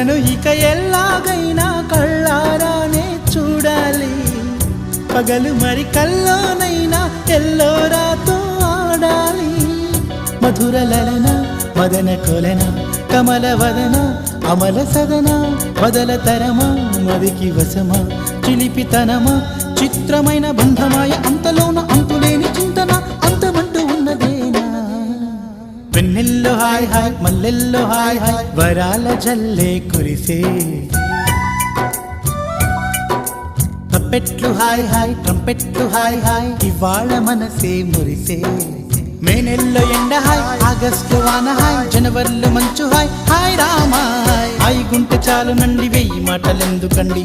కలను ఇక ఎల్లాగైనా కళ్ళారానే చూడాలి, పగలు మరి కల్లోనైనా ఎల్లోరాతో ఆడాలి. మధుర లలన మదన కొలన కమల వదన అమల సదన వదల తరమా మదికి వశమా చిలిపితనమా చిత్రమైన బంధమాయ అంతలోన అంతులేని చింతన అంతమంటూ ఉన్నదేనా. వెన్నెల్లో హాయ్ హాయ్ మల్లెల్లో హాయ్ హాయ్ వరాల జల్లే కురిసే, తప్పెట్లు హాయ్ హాయ్ ట్రంపెట్లు హాయ్ హాయ్ ఇవాళ మనసే మురిసే. మే నెలలో ఎండ హాయ్ ఆగస్టు వాన హాయ్ జనవరిలో మంచు హాయ్ హాయ్ రామా హాయ్ గుంటె చాలు నండి 1000 మాటలెందుకండి.